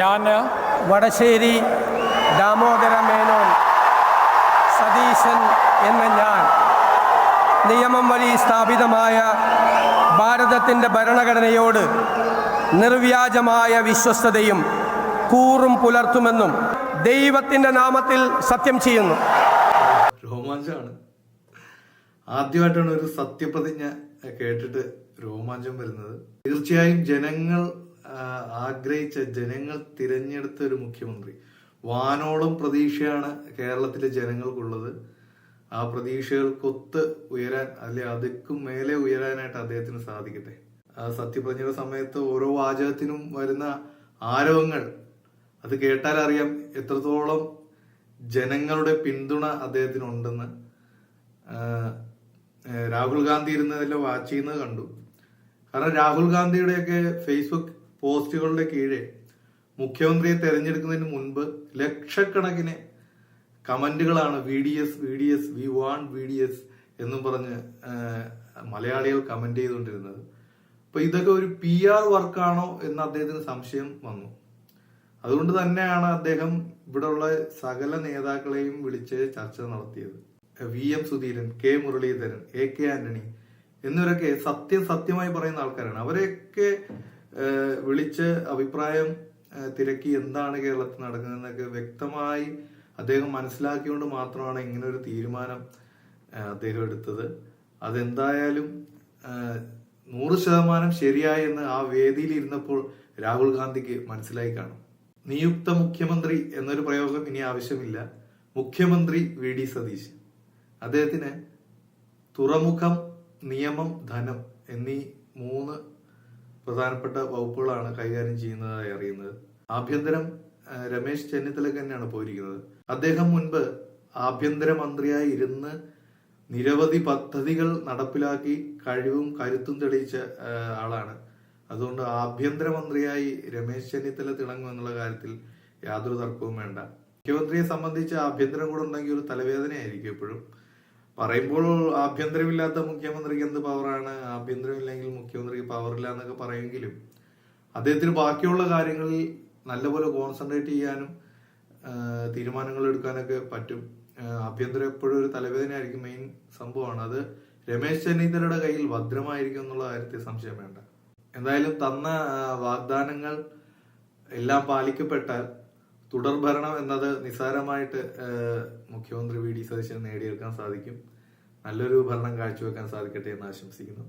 ഞാൻ വടശ്ശേരി ദാമോദര മേനോൻ സതീശൻ എന്ന ഞാൻ നിയമം വഴി സ്ഥാപിതമായ ഭാരതത്തിൻ്റെ ഭരണഘടനയോട് നിർവ്യാജമായ വിശ്വസ്തതയും കൂറും പുലർത്തുമെന്നും ദൈവത്തിൻ്റെ നാമത്തിൽ സത്യം ചെയ്യുന്നു. രോമാഞ്ചമാണ്. ആദ്യമായിട്ടാണ് ഒരു സത്യപ്രതിജ്ഞ കേട്ടിട്ട് രോമാഞ്ചം വരുന്നത്. തീർച്ചയായും ജനങ്ങൾ ആഗ്രഹിച്ച, ജനങ്ങൾ തിരഞ്ഞെടുത്ത ഒരു മുഖ്യമന്ത്രി. വാനോളം പ്രതീക്ഷയാണ് കേരളത്തിലെ ജനങ്ങൾക്കുള്ളത്. ആ പ്രതീക്ഷകൾക്കൊത്ത് ഉയരാൻ, അല്ലെ അതുക്കും മേലെ ഉയരാനായിട്ട് അദ്ദേഹത്തിന് സാധിക്കട്ടെ. ആ സത്യപ്രതിജ്ഞയുടെ സമയത്ത് ഓരോ വാചകത്തിനും വരുന്ന ആരവങ്ങൾ അത് കേട്ടാൽ അറിയാം എത്രത്തോളം ജനങ്ങളുടെ പിന്തുണ അദ്ദേഹത്തിനുണ്ടെന്ന്. രാഹുൽ ഗാന്ധി ഇരുന്നതെല്ലാം വാച്ച് ചെയ്യുന്നത് കണ്ടു. കാരണം രാഹുൽ ഗാന്ധിയുടെയൊക്കെ ഫേസ്ബുക്ക് പോസ്റ്റുകളുടെ കീഴെ മുഖ്യമന്ത്രിയെ തെരഞ്ഞെടുക്കുന്നതിന് മുൻപ് ലക്ഷക്കണക്കിന് കമന്റുകളാണ് VDS വി വാണ്ട് VDS എന്നും പറഞ്ഞ് മലയാളികൾ കമന്റ് ചെയ്തുകൊണ്ടിരുന്നത്. അപ്പൊ ഇതൊക്കെ ഒരു PR വർക്കാണോ എന്ന് അദ്ദേഹത്തിന് സംശയം വന്നു. അതുകൊണ്ട് തന്നെയാണ് അദ്ദേഹം ഇവിടെയുള്ള സകല നേതാക്കളെയും വിളിച്ച് ചർച്ച നടത്തിയത്. VM Sudheeran, K Muraleedharan, AK Antony എന്നിവരൊക്കെ സത്യമായി പറയുന്ന ആൾക്കാരാണ്. അവരെയൊക്കെ വിളിച്ച് അഭിപ്രായം തിരക്കി എന്താണ് കേരളത്തിൽ നടക്കുന്നതെന്നൊക്കെ വ്യക്തമായി അദ്ദേഹം മനസ്സിലാക്കിക്കൊണ്ട് മാത്രമാണ് ഇങ്ങനെ ഒരു തീരുമാനം അദ്ദേഹം എടുത്തത്. അതെന്തായാലും 100% ശരിയായെന്ന് ആ വേദിയിൽ ഇരുന്നപ്പോൾ രാഹുൽ ഗാന്ധിക്ക് മനസ്സിലായി കാണും. നിയുക്ത മുഖ്യമന്ത്രി എന്നൊരു പ്രയോഗം ഇനി ആവശ്യമില്ല. മുഖ്യമന്ത്രി VD സതീശൻ. അദ്ദേഹത്തിന് തുറമുഖം, നിയമം, ധനം എന്നീ 3 പ്രധാനപ്പെട്ട വകുപ്പുകളാണ് കൈകാര്യം ചെയ്യുന്നതായി അറിയുന്നത്. ആഭ്യന്തരം രമേശ് ചെന്നിത്തലയ്ക്ക് തന്നെയാണ് പോയിരിക്കുന്നത്. അദ്ദേഹം മുൻപ് ആഭ്യന്തരമന്ത്രിയായി ഇരുന്ന് നിരവധി പദ്ധതികൾ നടപ്പിലാക്കി കഴിവും കരുത്തും തെളിയിച്ച ആളാണ്. അതുകൊണ്ട് ആഭ്യന്തരമന്ത്രിയായി രമേശ് ചെന്നിത്തല തിളങ്ങും എന്നുള്ള കാര്യത്തിൽ യാതൊരു തർക്കവും വേണ്ട. മുഖ്യമന്ത്രിയെ സംബന്ധിച്ച് ആഭ്യന്തരം കൂടെ ഉണ്ടെങ്കിൽ ഒരു തലവേദനയായിരിക്കും എപ്പോഴും. പറയുമ്പോൾ ആഭ്യന്തരമില്ലാത്ത മുഖ്യമന്ത്രിക്ക് എന്ത് പവറാണ്, ആഭ്യന്തരമില്ലെങ്കിൽ മുഖ്യമന്ത്രിക്ക് പവറില്ല എന്നൊക്കെ പറയുമെങ്കിലും അദ്ദേഹത്തിന് ബാക്കിയുള്ള കാര്യങ്ങളിൽ നല്ലപോലെ കോൺസെൻട്രേറ്റ് ചെയ്യാനും തീരുമാനങ്ങൾ എടുക്കാനൊക്കെ പറ്റും. ആഭ്യന്തരം എപ്പോഴും ഒരു തലവേദനയായിരിക്കും, മെയിൻ സംഭവമാണ്. അത് രമേശ് ചെന്നിത്തലയുടെ കയ്യിൽ ഭദ്രമായിരിക്കും എന്നുള്ള കാര്യത്തിൽ സംശയം വേണ്ട. എന്തായാലും തന്ന വാഗ്ദാനങ്ങൾ എല്ലാം പാലിക്കപ്പെട്ടാൽ തുടർഭരണം എന്നത് നിസ്സാരമായിട്ട് മുഖ്യമന്ത്രി VD സതീശൻ നേടിയെടുക്കാൻ സാധിക്കും. നല്ലൊരു ഭരണം കാഴ്ചവെക്കാൻ സാധിക്കട്ടെ എന്ന് ആശംസിക്കുന്നു.